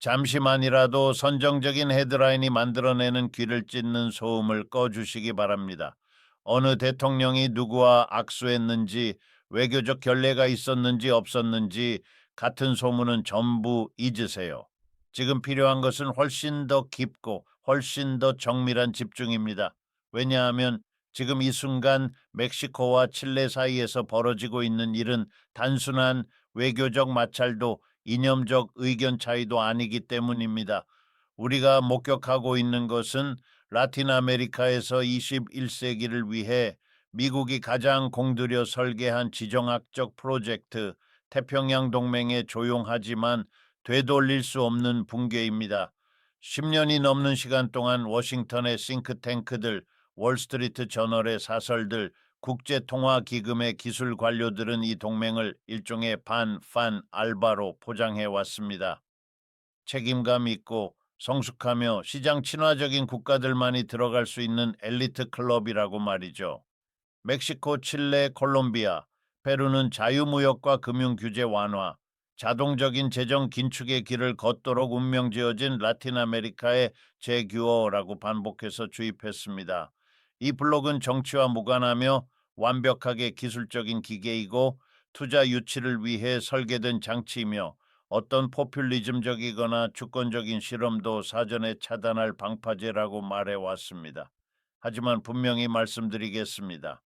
잠시만이라도 선정적인 헤드라인이 만들어내는 귀를 찢는 소음을 꺼주시기 바랍니다. 어느 대통령이 누구와 악수했는지, 외교적 결례가 있었는지 없었는지 같은 소문은 전부 잊으세요. 지금 필요한 것은 훨씬 더 깊고 훨씬 더 정밀한 집중입니다. 왜냐하면 지금 이 순간 멕시코와 칠레 사이에서 벌어지고 있는 일은 단순한 외교적 마찰도 이념적 의견 차이도 아니기 때문입니다. 우리가 목격하고 있는 것은 라틴 아메리카에서 21세기를 위해 미국이 가장 공들여 설계한 지정학적 프로젝트 태평양 동맹의 조용하지만 되돌릴 수 없는 붕괴입니다. 10년이 넘는 시간 동안 워싱턴의 싱크탱크들, 월스트리트 저널의 사설들, 국제통화기금의 기술 관료들은 이 동맹을 일종의 판 알바로 포장해 왔습니다. 책임감 있고 성숙하며 시장 친화적인 국가들만이 들어갈 수 있는 엘리트 클럽이라고 말이죠. 멕시코, 칠레, 콜롬비아, 페루는 자유무역과 금융규제 완화, 자동적인 재정 긴축의 길을 걷도록 운명지어진 라틴 아메리카의 재규어라고 반복해서 주입했습니다. 이 블록은 정치와 무관하며 완벽하게 기술적인 기계이고 투자 유치를 위해 설계된 장치이며 어떤 포퓰리즘적이거나 주권적인 실험도 사전에 차단할 방파제라고 말해왔습니다. 하지만 분명히 말씀드리겠습니다.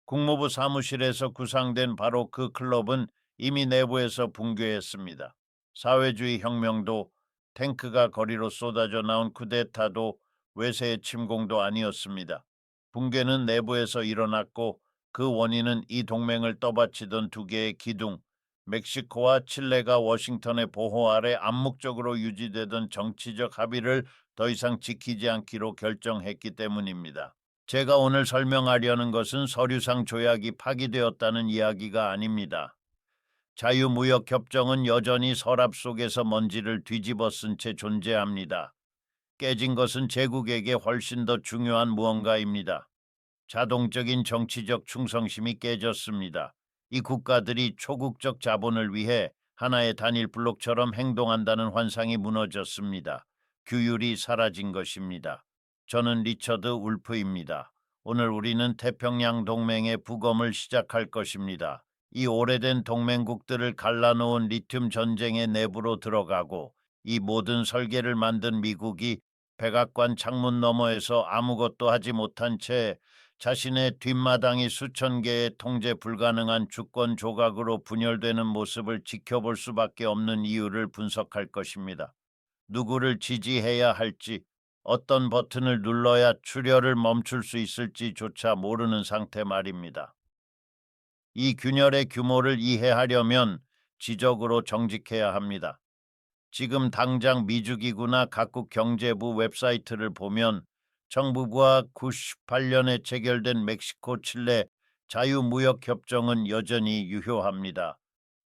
국무부 사무실에서 구상된 바로 그 클럽은 이미 내부에서 붕괴했습니다. 사회주의 혁명도 탱크가 거리로 쏟아져 나온 쿠데타도 외세의 침공도 아니었습니다. 붕괴는 내부에서 일어났고 그 원인은 이 동맹을 떠받치던 두 개의 기둥, 멕시코와 칠레가 워싱턴의 보호 아래 암묵적으로 유지되던 정치적 합의를 더 이상 지키지 않기로 결정했기 때문입니다. 제가 오늘 설명하려는 것은 서류상 조약이 파기되었다는 이야기가 아닙니다. 자유무역협정은 여전히 서랍 속에서 먼지를 뒤집어 쓴 채 존재합니다. 깨진 것은 제국에게 훨씬 더 중요한 무언가입니다. 자동적인 정치적 충성심이 깨졌습니다. 이 국가들이 초국적 자본을 위해 하나의 단일 블록처럼 행동한다는 환상이 무너졌습니다. 규율이 사라진 것입니다. 저는 리처드 울프입니다. 오늘 우리는 태평양 동맹의 부검을 시작할 것입니다. 이 오래된 동맹국들을 갈라놓은 리튬 전쟁의 내부로 들어가고 이 모든 설계를 만든 미국이 백악관 창문 너머에서 아무것도 하지 못한 채 자신의 뒷마당이 수천 개의 통제 불가능한 주권 조각으로 분열되는 모습을 지켜볼 수밖에 없는 이유를 분석할 것입니다. 누구를 지지해야 할지, 어떤 버튼을 눌러야 출혈을 멈출 수 있을지조차 모르는 상태 말입니다. 이 균열의 규모를 이해하려면 지적으로 정직해야 합니다. 지금 당장 미주기구나 각국 경제부 웹사이트를 보면 정부가 98년에 체결된 멕시코 칠레 자유무역협정은 여전히 유효합니다.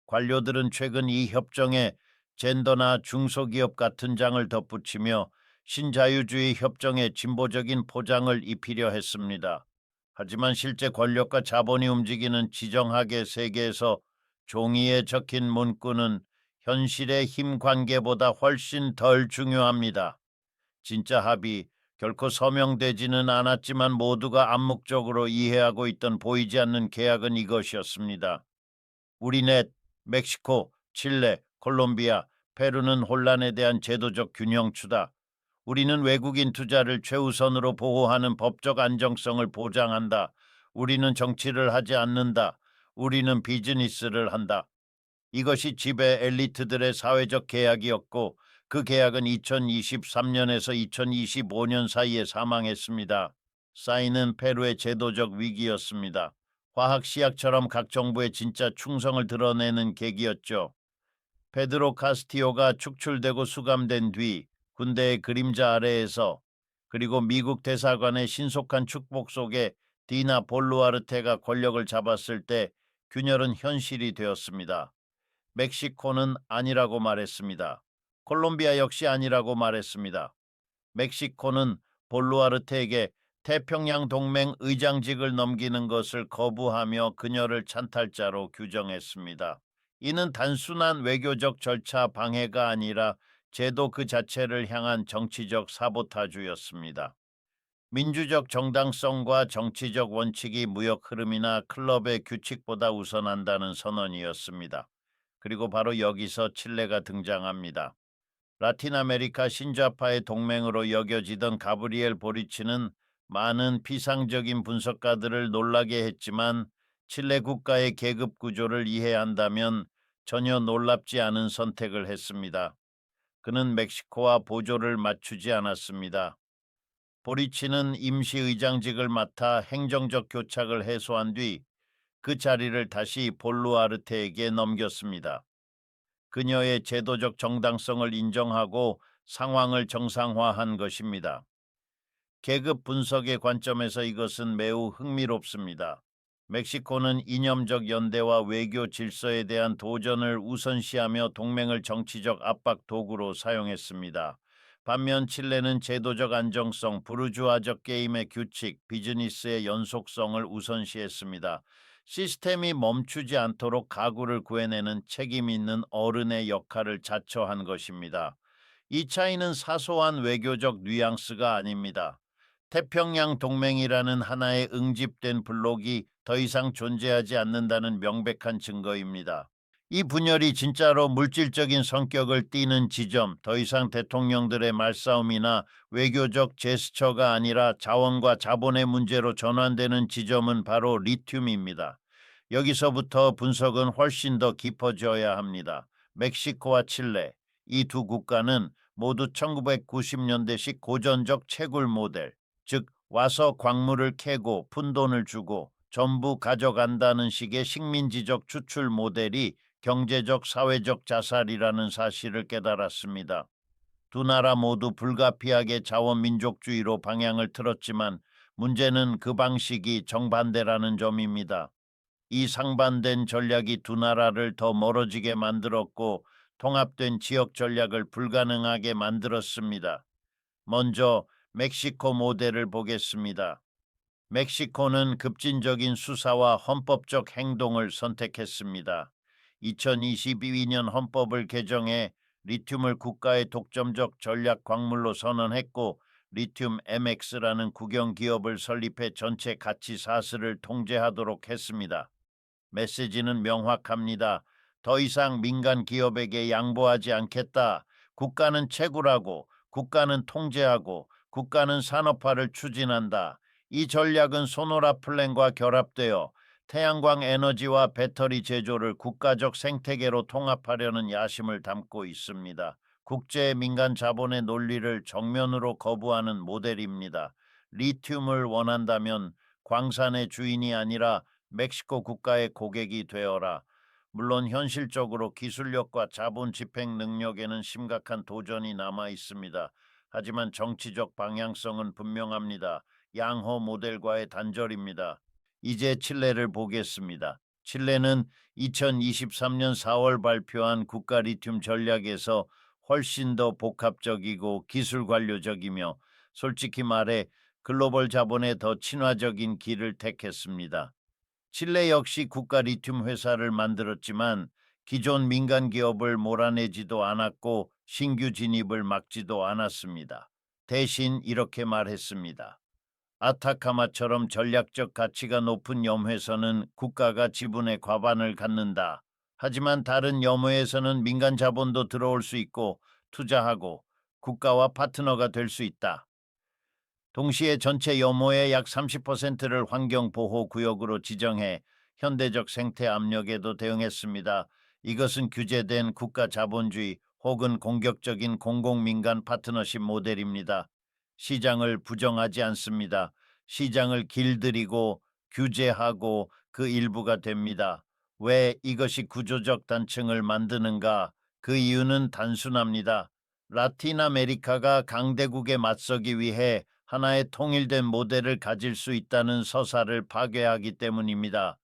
관료들은 최근 이 협정에 젠더나 중소기업 같은 장을 덧붙이며 신자유주의 협정에 진보적인 포장을 입히려 했습니다. 하지만 실제 권력과 자본이 움직이는 지정학의 세계에서 종이에 적힌 문구는 현실의 힘 관계보다 훨씬 덜 중요합니다. 진짜 합의, 결코 서명되지는 않았지만 모두가 암묵적으로 이해하고 있던 보이지 않는 계약은 이것이었습니다. 우리넷, 멕시코, 칠레, 콜롬비아, 페루는 혼란에 대한 제도적 균형추다. 우리는 외국인 투자를 최우선으로 보호하는 법적 안정성을 보장한다. 우리는 정치를 하지 않는다. 우리는 비즈니스를 한다. 이것이 지배 엘리트들의 사회적 계약이었고 그 계약은 2023년에서 2025년 사이에 사망했습니다. 사인은 페루의 제도적 위기였습니다. 화학 시약처럼 각 정부의 진짜 충성을 드러내는 계기였죠. 페드로 카스티오가 축출되고 수감된 뒤 군대의 그림자 아래에서 그리고 미국 대사관의 신속한 축복 속에 디나 볼루아르테가 권력을 잡았을 때 균열은 현실이 되었습니다. 멕시코는 아니라고 말했습니다. 콜롬비아 역시 아니라고 말했습니다. 멕시코는 볼루아르테에게 태평양 동맹 의장직을 넘기는 것을 거부하며 그녀를 찬탈자로 규정했습니다. 이는 단순한 외교적 절차 방해가 아니라 제도 그 자체를 향한 정치적 사보타주였습니다. 민주적 정당성과 정치적 원칙이 무역 흐름이나 클럽의 규칙보다 우선한다는 선언이었습니다. 그리고 바로 여기서 칠레가 등장합니다. 라틴 아메리카 신좌파의 동맹으로 여겨지던 가브리엘 보리치는 많은 피상적인 분석가들을 놀라게 했지만 칠레 국가의 계급 구조를 이해한다면 전혀 놀랍지 않은 선택을 했습니다. 그는 멕시코와 보조를 맞추지 않았습니다. 보리치는 임시의장직을 맡아 행정적 교착을 해소한 뒤 그 자리를 다시 볼루아르테에게 넘겼습니다. 그녀의 제도적 정당성을 인정하고 상황을 정상화한 것입니다. 계급 분석의 관점에서 이것은 매우 흥미롭습니다. 멕시코는 이념적 연대와 외교 질서에 대한 도전을 우선시하며 동맹을 정치적 압박 도구로 사용했습니다. 반면 칠레는 제도적 안정성, 부르주아적 게임의 규칙, 비즈니스의 연속성을 우선시했습니다. 시스템이 멈추지 않도록 가구를 구해내는 책임 있는 어른의 역할을 자처한 것입니다. 이 차이는 사소한 외교적 뉘앙스가 아닙니다. 태평양 동맹이라는 하나의 응집된 블록이 더 이상 존재하지 않는다는 명백한 증거입니다. 이 분열이 진짜로 물질적인 성격을 띠는 지점, 더 이상 대통령들의 말싸움이나 외교적 제스처가 아니라 자원과 자본의 문제로 전환되는 지점은 바로 리튬입니다. 여기서부터 분석은 훨씬 더 깊어져야 합니다. 멕시코와 칠레, 이 두 국가는 모두 1990년대식 고전적 채굴 모델, 즉 와서 광물을 캐고 푼돈을 주고 전부 가져간다는 식의 식민지적 추출 모델이 경제적 사회적 자살이라는 사실을 깨달았습니다. 두 나라 모두 불가피하게 자원민족주의로 방향을 틀었지만 문제는 그 방식이 정반대라는 점입니다. 이 상반된 전략이 두 나라를 더 멀어지게 만들었고 통합된 지역 전략을 불가능하게 만들었습니다. 먼저 멕시코 모델을 보겠습니다. 멕시코는 급진적인 수사와 헌법적 행동을 선택했습니다. 2022년 헌법을 개정해 리튬을 국가의 독점적 전략 광물로 선언했고 리튬 MX라는 국영 기업을 설립해 전체 가치 사슬을 통제하도록 했습니다. 메시지는 명확합니다. 더 이상 민간 기업에게 양보하지 않겠다. 국가는 채굴하고 국가는 통제하고 국가는 산업화를 추진한다. 이 전략은 소노라 플랜과 결합되어 태양광 에너지와 배터리 제조를 국가적 생태계로 통합하려는 야심을 담고 있습니다. 국제 민간 자본의 논리를 정면으로 거부하는 모델입니다. 리튬을 원한다면 광산의 주인이 아니라 멕시코 국가의 고객이 되어라. 물론 현실적으로 기술력과 자본 집행 능력에는 심각한 도전이 남아 있습니다. 하지만 정치적 방향성은 분명합니다. 양호 모델과의 단절입니다. 이제 칠레를 보겠습니다. 칠레는 2023년 4월 발표한 국가 리튬 전략에서 훨씬 더 복합적이고 기술 관료적이며 솔직히 말해 글로벌 자본에 더 친화적인 길을 택했습니다. 칠레 역시 국가 리튬 회사를 만들었지만 기존 민간 기업을 몰아내지도 않았고 신규 진입을 막지도 않았습니다. 대신 이렇게 말했습니다. 아타카마처럼 전략적 가치가 높은 염회에서는 국가가 지분의 과반을 갖는다. 하지만 다른 염회에서는 민간 자본도 들어올 수 있고 투자하고 국가와 파트너가 될 수 있다. 동시에 전체 염호의 약 30%를 환경보호구역으로 지정해 현대적 생태 압력에도 대응했습니다. 이것은 규제된 국가 자본주의 혹은 공격적인 공공민간 파트너십 모델입니다. 시장을 부정하지 않습니다. 시장을 길들이고 규제하고 그 일부가 됩니다. 왜 이것이 구조적 단층을 만드는가? 그 이유는 단순합니다. 라틴 아메리카가 강대국에 맞서기 위해 하나의 통일된 모델을 가질 수 있다는 서사를 파괴하기 때문입니다.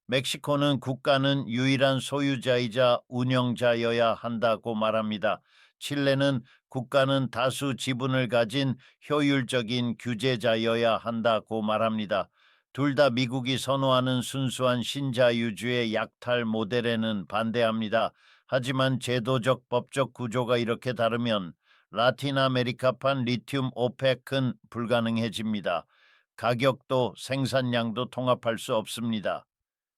멕시코는 국가는 유일한 소유자이자 운영자여야 한다고 말합니다. 칠레는 국가는 다수 지분을 가진 효율적인 규제자여야 한다고 말합니다. 둘 다 미국이 선호하는 순수한 신자유주의 약탈 모델에는 반대합니다. 하지만 제도적 법적 구조가 이렇게 다르면 라틴 아메리카판 리튬 오펙은 불가능해집니다. 가격도 생산량도 통합할 수 없습니다.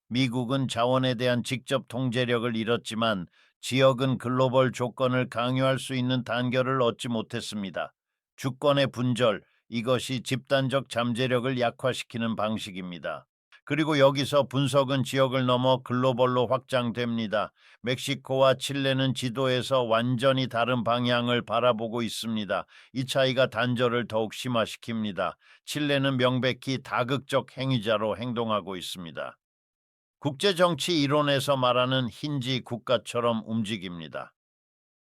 미국은 자원에 대한 직접 통제력을 잃었지만 지역은 글로벌 조건을 강요할 수 있는 단결을 얻지 못했습니다. 주권의 분절, 이것이 집단적 잠재력을 약화시키는 방식입니다. 그리고 여기서 분석은 지역을 넘어 글로벌로 확장됩니다. 멕시코와 칠레는 지도에서 완전히 다른 방향을 바라보고 있습니다. 이 차이가 단절을 더욱 심화시킵니다. 칠레는 명백히 다극적 행위자로 행동하고 있습니다. 국제정치 이론에서 말하는 힌지 국가처럼 움직입니다.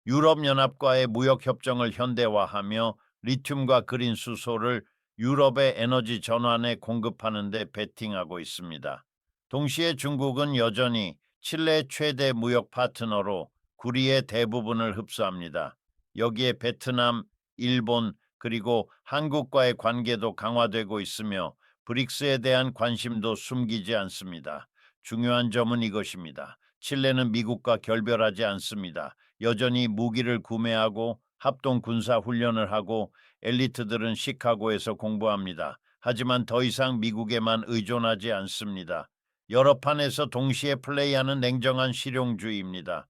유럽연합과의 무역협정을 현대화하며 리튬과 그린 수소를 유럽의 에너지 전환에 공급하는 데 베팅하고 있습니다. 동시에 중국은 여전히 칠레 최대 무역 파트너로 구리의 대부분을 흡수합니다. 여기에 베트남, 일본, 그리고 한국과의 관계도 강화되고 있으며 브릭스에 대한 관심도 숨기지 않습니다. 중요한 점은 이것입니다. 칠레는 미국과 결별하지 않습니다. 여전히 무기를 구매하고 합동 군사 훈련을 하고 엘리트들은 시카고에서 공부합니다. 하지만 더 이상 미국에만 의존하지 않습니다. 여러 판에서 동시에 플레이하는 냉정한 실용주의입니다.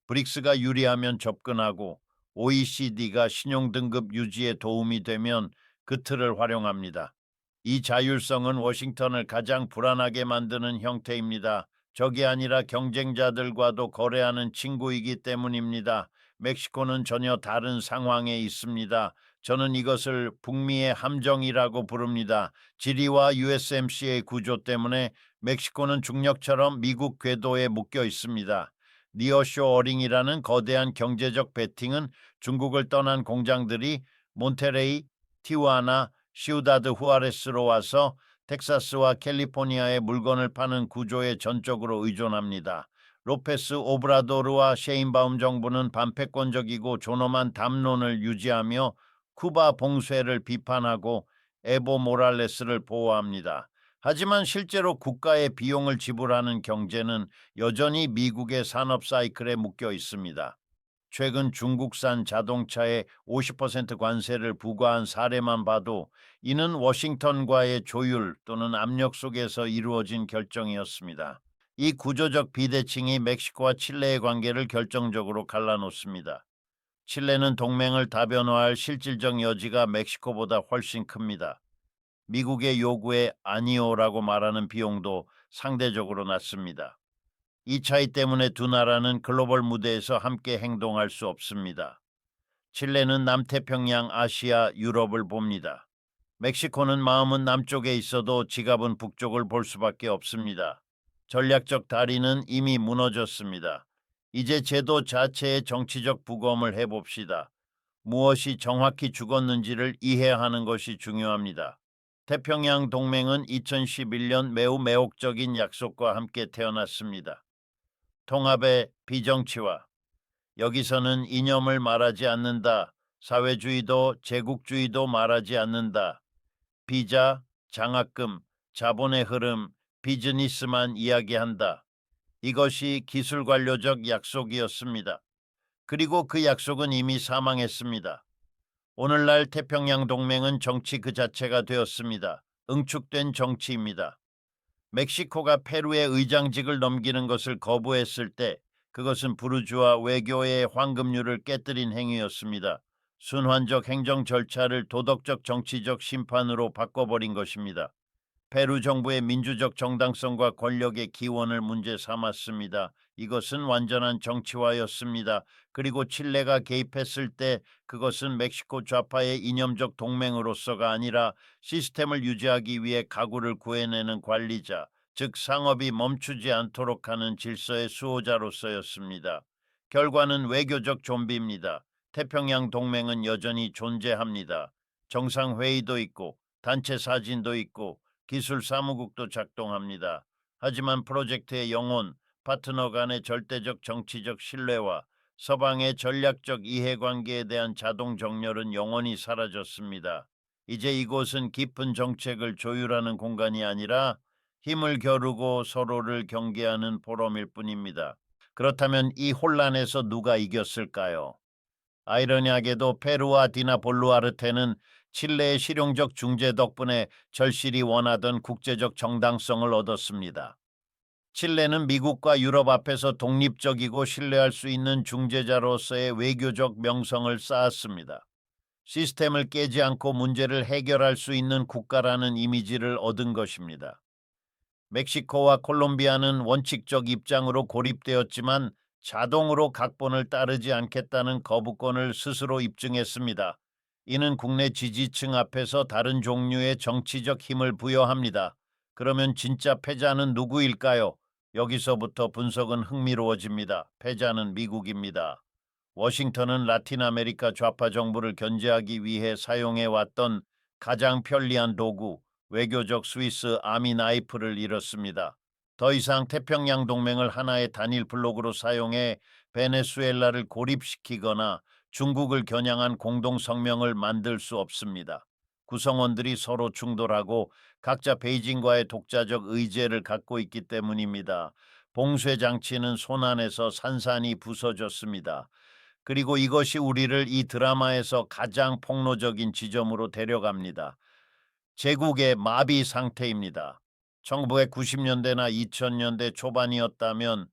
브릭스가 유리하면 접근하고 OECD가 신용등급 유지에 도움이 되면 그 틀을 활용합니다. 이 자율성은 워싱턴을 가장 불안하게 만드는 형태입니다. 적이 아니라 경쟁자들과도 거래하는 친구이기 때문입니다. 멕시코는 전혀 다른 상황에 있습니다. 저는 이것을 북미의 함정이라고 부릅니다. 지리와 USMC의 구조 때문에 멕시코는 중력처럼 미국 궤도에 묶여 있습니다. 니어쇼어링이라는 거대한 경제적 베팅은 중국을 떠난 공장들이 몬테레이, 티후아나, 시우다드 후아레스로 와서 텍사스와 캘리포니아에 물건을 파는 구조에 전적으로 의존합니다. 로페스 오브라도르와 셰인바움 정부는 반패권적이고 존엄한 담론을 유지하며 쿠바 봉쇄를 비판하고 에보 모랄레스를 보호합니다. 하지만 실제로 국가의 비용을 지불하는 경제는 여전히 미국의 산업 사이클에 묶여 있습니다. 최근 중국산 자동차에 50% 관세를 부과한 사례만 봐도 이는 워싱턴과의 조율 또는 압력 속에서 이루어진 결정이었습니다. 이 구조적 비대칭이 멕시코와 칠레의 관계를 결정적으로 갈라놓습니다. 칠레는 동맹을 다변화할 실질적 여지가 멕시코보다 훨씬 큽니다. 미국의 요구에 아니오라고 말하는 비용도 상대적으로 낮습니다. 이 차이 때문에 두 나라는 글로벌 무대에서 함께 행동할 수 없습니다. 칠레는 남태평양, 아시아, 유럽을 봅니다. 멕시코는 마음은 남쪽에 있어도 지갑은 북쪽을 볼 수밖에 없습니다. 전략적 다리는 이미 무너졌습니다. 이제 제도 자체의 정치적 부검을 해봅시다. 무엇이 정확히 죽었는지를 이해하는 것이 중요합니다. 태평양 동맹은 2011년 매우 매혹적인 약속과 함께 태어났습니다. 통합의 비정치화. 여기서는 이념을 말하지 않는다. 사회주의도 제국주의도 말하지 않는다. 비자, 장학금, 자본의 흐름, 비즈니스만 이야기한다. 이것이 기술 관료적 약속이었습니다. 그리고 그 약속은 이미 사망했습니다. 오늘날 태평양 동맹은 정치 그 자체가 되었습니다. 응축된 정치입니다. 멕시코가 페루의 의장직을 넘기는 것을 거부했을 때 그것은 부르주아 외교의 황금률을 깨뜨린 행위였습니다. 순환적 행정 절차를 도덕적 정치적 심판으로 바꿔버린 것입니다. 페루 정부의 민주적 정당성과 권력의 기원을 문제 삼았습니다. 이것은 완전한 정치화였습니다. 그리고 칠레가 개입했을 때 그것은 멕시코 좌파의 이념적 동맹으로서가 아니라 시스템을 유지하기 위해 가구를 구해내는 관리자, 즉 상업이 멈추지 않도록 하는 질서의 수호자로서였습니다. 결과는 외교적 좀비입니다. 태평양 동맹은 여전히 존재합니다. 정상회의도 있고 단체 사진도 있고 기술 사무국도 작동합니다. 하지만 프로젝트의 영혼, 파트너 간의 절대적 정치적 신뢰와 서방의 전략적 이해관계에 대한 자동 정렬은 영원히 사라졌습니다. 이제 이곳은 깊은 정책을 조율하는 공간이 아니라 힘을 겨루고 서로를 경계하는 포럼일 뿐입니다. 그렇다면 이 혼란에서 누가 이겼을까요? 아이러니하게도 페루와 디나 볼루아르테는 칠레의 실용적 중재 덕분에 절실히 원하던 국제적 정당성을 얻었습니다. 칠레는 미국과 유럽 앞에서 독립적이고 신뢰할 수 있는 중재자로서의 외교적 명성을 쌓았습니다. 시스템을 깨지 않고 문제를 해결할 수 있는 국가라는 이미지를 얻은 것입니다. 멕시코와 콜롬비아는 원칙적 입장으로 고립되었지만 자동으로 각본을 따르지 않겠다는 거부권을 스스로 입증했습니다. 이는 국내 지지층 앞에서 다른 종류의 정치적 힘을 부여합니다. 그러면 진짜 패자는 누구일까요? 여기서부터 분석은 흥미로워집니다. 패자는 미국입니다. 워싱턴은 라틴 아메리카 좌파 정부를 견제하기 위해 사용해왔던 가장 편리한 도구, 외교적 스위스 아미 나이프를 잃었습니다. 더 이상 태평양 동맹을 하나의 단일 블록으로 사용해 베네수엘라를 고립시키거나 중국을 겨냥한 공동 성명을 만들 수 없습니다. 구성원들이 서로 충돌하고 각자 베이징과의 독자적 의제를 갖고 있기 때문입니다. 봉쇄 장치는 손안에서 산산이 부서졌습니다. 그리고 이것이 우리를 이 드라마에서 가장 폭로적인 지점으로 데려갑니다. 제국의 마비 상태입니다. 1990년대나 2000년대 초반이었다면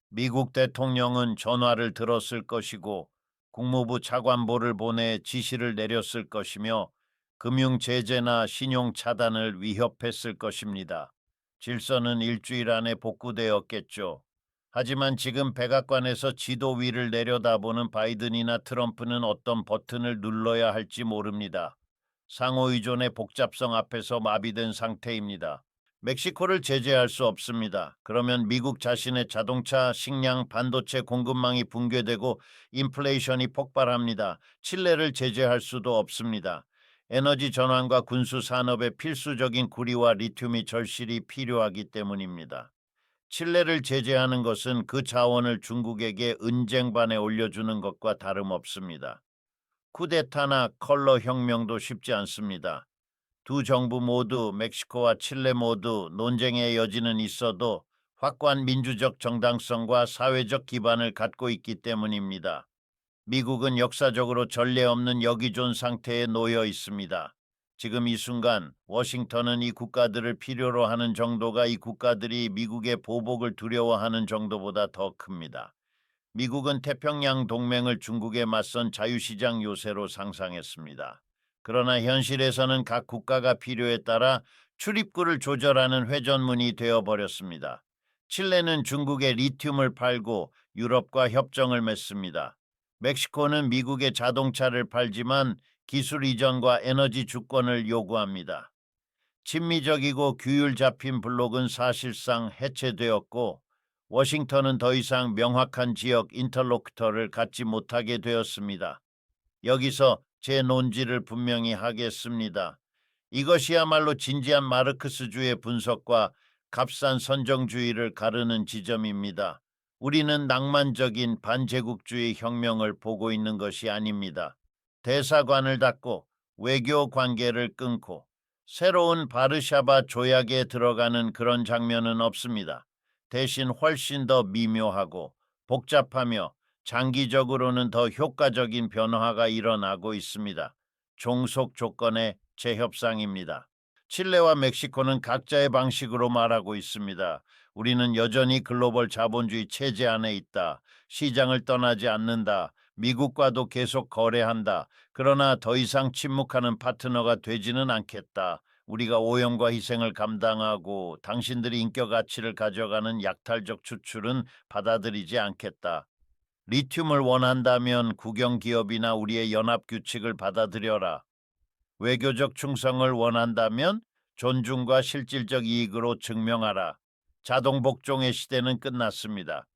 미국 대통령은 전화를 들었을 것이고 국무부 차관보를 보내 지시를 내렸을 것이며 금융 제재나 신용 차단을 위협했을 것입니다. 질서는 일주일 안에 복구되었겠죠. 하지만 지금 백악관에서 지도 위를 내려다보는 바이든이나 트럼프는 어떤 버튼을 눌러야 할지 모릅니다. 상호의존의 복잡성 앞에서 마비된 상태입니다. 멕시코를 제재할 수 없습니다. 그러면 미국 자신의 자동차, 식량, 반도체 공급망이 붕괴되고 인플레이션이 폭발합니다. 칠레를 제재할 수도 없습니다. 에너지 전환과 군수 산업에 필수적인 구리와 리튬이 절실히 필요하기 때문입니다. 칠레를 제재하는 것은 그 자원을 중국에게 은쟁반에 올려주는 것과 다름없습니다. 쿠데타나 컬러 혁명도 쉽지 않습니다. 두 정부 모두 멕시코와 칠레 모두 논쟁의 여지는 있어도 확고한 민주적 정당성과 사회적 기반을 갖고 있기 때문입니다. 미국은 역사적으로 전례 없는 여기존 상태에 놓여 있습니다. 지금 이 순간 워싱턴은 이 국가들을 필요로 하는 정도가 이 국가들이 미국의 보복을 두려워하는 정도보다 더 큽니다. 미국은 태평양 동맹을 중국에 맞선 자유시장 요새로 상상했습니다. 그러나 현실에서는 각 국가가 필요에 따라 출입구를 조절하는 회전문이 되어버렸습니다. 칠레는 중국에 리튬을 팔고 유럽과 협정을 맺습니다. 멕시코는 미국에 자동차를 팔지만 기술 이전과 에너지 주권을 요구합니다. 친미적이고 규율 잡힌 블록은 사실상 해체되었고 워싱턴은 더 이상 명확한 지역 인터로큐터를 갖지 못하게 되었습니다. 여기서 제 논지를 분명히 하겠습니다. 이것이야말로 진지한 마르크스주의 분석과 값싼 선정주의를 가르는 지점입니다. 우리는 낭만적인 반제국주의 혁명을 보고 있는 것이 아닙니다. 대사관을 닫고 외교 관계를 끊고 새로운 바르샤바 조약에 들어가는 그런 장면은 없습니다. 대신 훨씬 더 미묘하고 복잡하며 장기적으로는 더 효과적인 변화가 일어나고 있습니다. 종속 조건의 재협상입니다. 칠레와 멕시코는 각자의 방식으로 말하고 있습니다. 우리는 여전히 글로벌 자본주의 체제 안에 있다. 시장을 떠나지 않는다. 미국과도 계속 거래한다. 그러나 더 이상 침묵하는 파트너가 되지는 않겠다. 우리가 오염과 희생을 감당하고 당신들이 인격 가치를 가져가는 약탈적 추출은 받아들이지 않겠다. 리튬을 원한다면 국영기업이나 우리의 연합규칙을 받아들여라. 외교적 충성을 원한다면 존중과 실질적 이익으로 증명하라. 자동복종의 시대는 끝났습니다.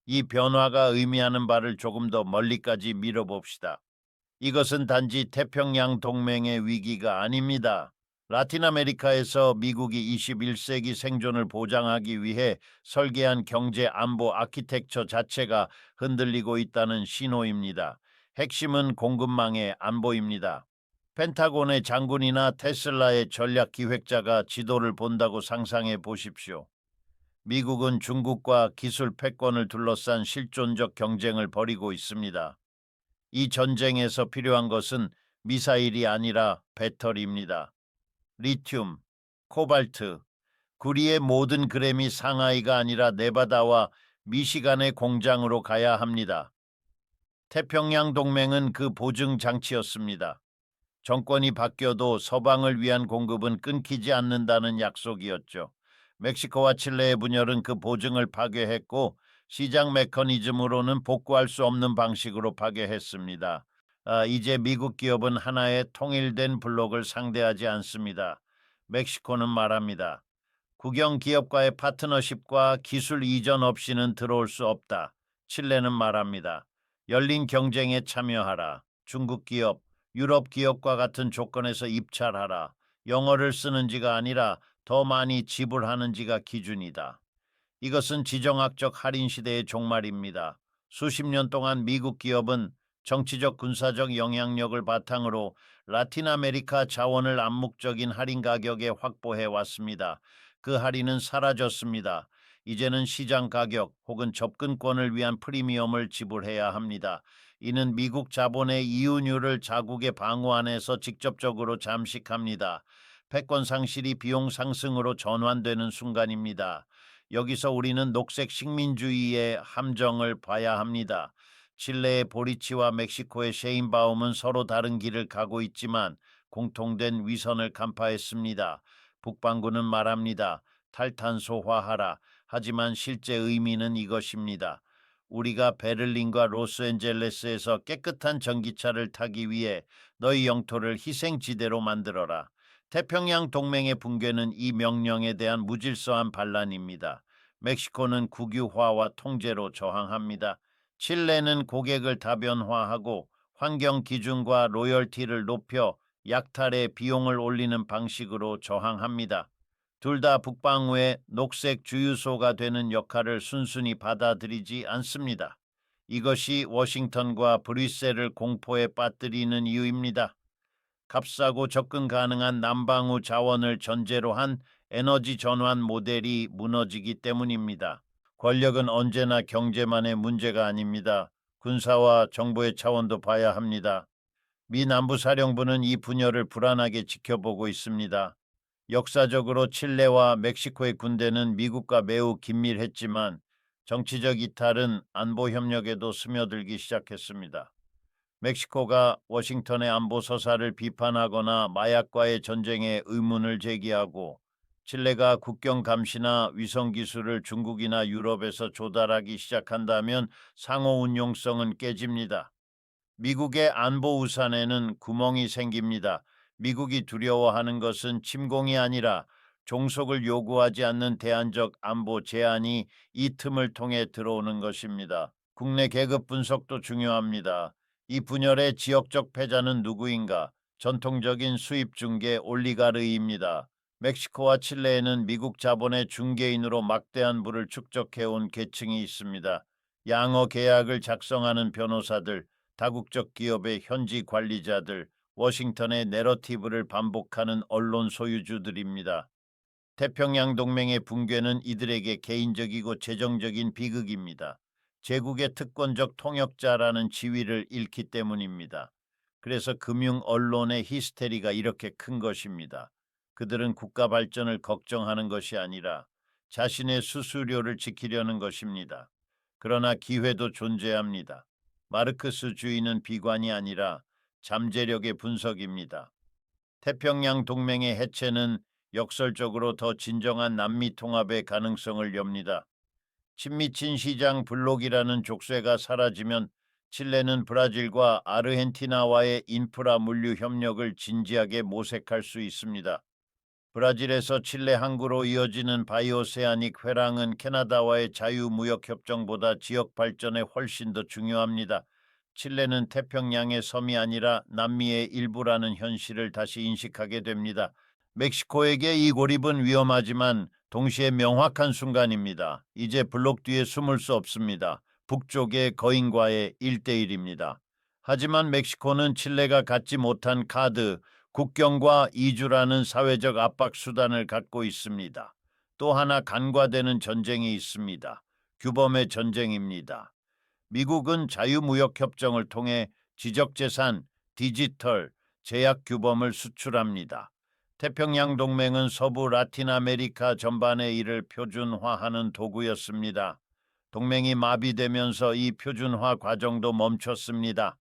이 변화가 의미하는 바를 조금 더 멀리까지 밀어봅시다. 이것은 단지 태평양 동맹의 위기가 아닙니다. 라틴 아메리카에서 미국이 21세기 생존을 보장하기 위해 설계한 경제 안보 아키텍처 자체가 흔들리고 있다는 신호입니다. 핵심은 공급망의 안보입니다. 펜타곤의 장군이나 테슬라의 전략 기획자가 지도를 본다고 상상해 보십시오. 미국은 중국과 기술 패권을 둘러싼 실존적 경쟁을 벌이고 있습니다. 이 전쟁에서 필요한 것은 미사일이 아니라 배터리입니다. 리튬, 코발트, 구리의 모든 그램이 상하이가 아니라 네바다와 미시간의 공장으로 가야 합니다. 태평양 동맹은 그 보증 장치였습니다. 정권이 바뀌어도 서방을 위한 공급은 끊기지 않는다는 약속이었죠. 멕시코와 칠레의 분열은 그 보증을 파괴했고 시장 메커니즘으로는 복구할 수 없는 방식으로 파괴했습니다. 이제 미국 기업은 하나의 통일된 블록을 상대하지 않습니다. 멕시코는 말합니다. 국영 기업과의 파트너십과 기술 이전 없이는 들어올 수 없다. 칠레는 말합니다. 열린 경쟁에 참여하라. 중국 기업, 유럽 기업과 같은 조건에서 입찰하라. 영어를 쓰는지가 아니라 더 많이 지불하는지가 기준이다. 이것은 지정학적 할인 시대의 종말입니다. 수십 년 동안 미국 기업은 정치적 군사적 영향력을 바탕으로 라틴 아메리카 자원을 암묵적인 할인 가격에 확보해 왔습니다. 그 할인은 사라졌습니다. 이제는 시장 가격 혹은 접근권을 위한 프리미엄을 지불해야 합니다. 이는 미국 자본의 이윤율을 자국의 방어 안에서 직접적으로 잠식합니다. 패권 상실이 비용 상승으로 전환되는 순간입니다. 여기서 우리는 녹색 식민주의의 함정을 봐야 합니다. 칠레의 보리치와 멕시코의 셰인바움은 서로 다른 길을 가고 있지만 공통된 위선을 간파했습니다. 북반구는 말합니다. 탈탄소화하라. 하지만 실제 의미는 이것입니다. 우리가 베를린과 로스앤젤레스에서 깨끗한 전기차를 타기 위해 너희 영토를 희생지대로 만들어라. 태평양 동맹의 붕괴는 이 명령에 대한 무질서한 반란입니다. 멕시코는 국유화와 통제로 저항합니다. 칠레는 고객을 다변화하고 환경 기준과 로열티를 높여 약탈의 비용을 올리는 방식으로 저항합니다. 둘 다 북방구의 녹색 주유소가 되는 역할을 순순히 받아들이지 않습니다. 이것이 워싱턴과 브뤼셀을 공포에 빠뜨리는 이유입니다. 값싸고 접근 가능한 남방우 자원을 전제로 한 에너지 전환 모델이 무너지기 때문입니다. 권력은 언제나 경제만의 문제가 아닙니다. 군사와 정보의 차원도 봐야 합니다. 미 남부사령부는 이 분열을 불안하게 지켜보고 있습니다. 역사적으로 칠레와 멕시코의 군대는 미국과 매우 긴밀했지만 정치적 이탈은 안보 협력에도 스며들기 시작했습니다. 멕시코가 워싱턴의 안보 서사를 비판하거나 마약과의 전쟁에 의문을 제기하고 칠레가 국경 감시나 위성 기술을 중국이나 유럽에서 조달하기 시작한다면 상호 운용성은 깨집니다. 미국의 안보 우산에는 구멍이 생깁니다. 미국이 두려워하는 것은 침공이 아니라 종속을 요구하지 않는 대안적 안보 제한이 이 틈을 통해 들어오는 것입니다. 국내 계급 분석도 중요합니다. 이 분열의 지역적 패자는 누구인가? 전통적인 수입 중개 올리가르입니다. 멕시코와 칠레에는 미국 자본의 중개인으로 막대한 부를 축적해온 계층이 있습니다. 양어 계약을 작성하는 변호사들, 다국적 기업의 현지 관리자들, 워싱턴의 내러티브를 반복하는 언론 소유주들입니다. 태평양 동맹의 붕괴는 이들에게 개인적이고 재정적인 비극입니다. 제국의 특권적 통역자라는 지위를 잃기 때문입니다. 그래서 금융 언론의 히스테리가 이렇게 큰 것입니다. 그들은 국가 발전을 걱정하는 것이 아니라 자신의 수수료를 지키려는 것입니다. 그러나 기회도 존재합니다. 마르크스주의는 비관이 아니라 잠재력의 분석입니다. 태평양 동맹의 해체는 역설적으로 더 진정한 남미 통합의 가능성을 엽니다. 친미친 시장 블록이라는 족쇄가 사라지면 칠레는 브라질과 아르헨티나와의 인프라 물류 협력을 진지하게 모색할 수 있습니다. 브라질에서 칠레 항구로 이어지는 바이오세아닉 회랑은 캐나다와의 자유무역협정보다 지역 발전에 훨씬 더 중요합니다. 칠레는 태평양의 섬이 아니라 남미의 일부라는 현실을 다시 인식하게 됩니다. 멕시코에게 이 고립은 위험하지만 동시에 명확한 순간입니다. 이제 블록 뒤에 숨을 수 없습니다. 북쪽의 거인과의 1대1입니다. 하지만 멕시코는 칠레가 갖지 못한 카드, 국경과 이주라는 사회적 압박 수단을 갖고 있습니다. 또 하나 간과되는 전쟁이 있습니다. 규범의 전쟁입니다. 미국은 자유무역협정을 통해 지적재산, 디지털, 제약 규범을 수출합니다. 태평양 동맹은 서부 라틴 아메리카 전반의 이를 표준화하는 도구였습니다. 동맹이 마비되면서 이 표준화 과정도 멈췄습니다.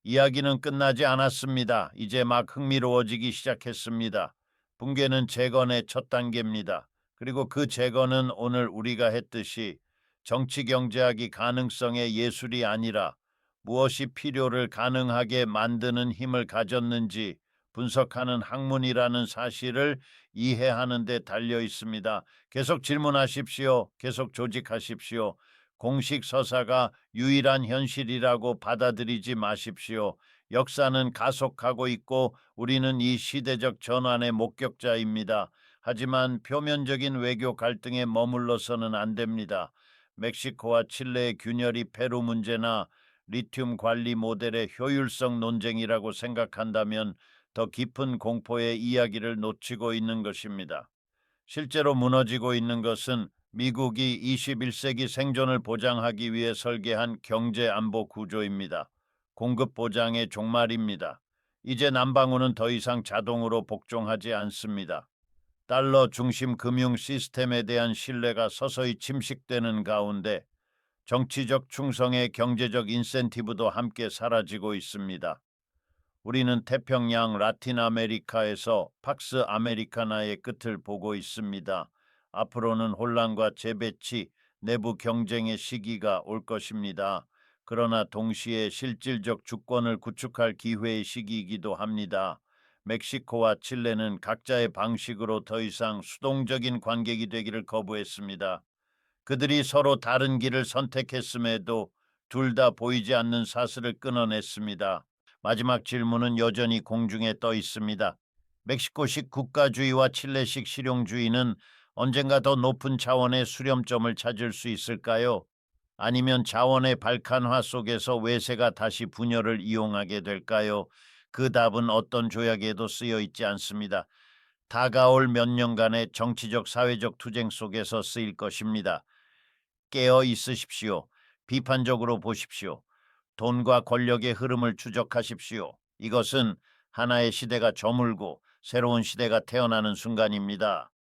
이야기는 끝나지 않았습니다. 이제 막 흥미로워지기 시작했습니다. 붕괴는 재건의 첫 단계입니다. 그리고 그 재건은 오늘 우리가 했듯이 정치 경제학이 가능성의 예술이 아니라 무엇이 필요를 가능하게 만드는 힘을 가졌는지 분석하는 학문이라는 사실을 이해하는 데 달려 있습니다. 계속 질문하십시오. 계속 조직하십시오. 공식 서사가 유일한 현실이라고 받아들이지 마십시오. 역사는 가속하고 있고 우리는 이 시대적 전환의 목격자입니다. 하지만 표면적인 외교 갈등에 머물러서는 안 됩니다. 멕시코와 칠레의 균열이 페루 문제나 리튬 관리 모델의 효율성 논쟁이라고 생각한다면 더 깊은 공포의 이야기를 놓치고 있는 것입니다. 실제로 무너지고 있는 것은 미국이 21세기 생존을 보장하기 위해 설계한 경제 안보 구조입니다. 공급 보장의 종말입니다. 이제 남방구는 더 이상 자동으로 복종하지 않습니다. 달러 중심 금융 시스템에 대한 신뢰가 서서히 침식되는 가운데 정치적 충성의 경제적 인센티브도 함께 사라지고 있습니다. 우리는 태평양 라틴 아메리카에서 팍스 아메리카나의 끝을 보고 있습니다. 앞으로는 혼란과 재배치, 내부 경쟁의 시기가 올 것입니다. 그러나 동시에 실질적 주권을 구축할 기회의 시기이기도 합니다. 멕시코와 칠레는 각자의 방식으로 더 이상 수동적인 관객이 되기를 거부했습니다. 그들이 서로 다른 길을 선택했음에도 둘 다 보이지 않는 사슬을 끊어냈습니다. 마지막 질문은 여전히 공중에 떠 있습니다. 멕시코식 국가주의와 칠레식 실용주의는 언젠가 더 높은 차원의 수렴점을 찾을 수 있을까요? 아니면 자원의 발칸화 속에서 외세가 다시 분열을 이용하게 될까요? 그 답은 어떤 조약에도 쓰여 있지 않습니다. 다가올 몇 년간의 정치적 사회적 투쟁 속에서 쓰일 것입니다. 깨어 있으십시오. 비판적으로 보십시오. 돈과 권력의 흐름을 추적하십시오. 이것은 하나의 시대가 저물고 새로운 시대가 태어나는 순간입니다.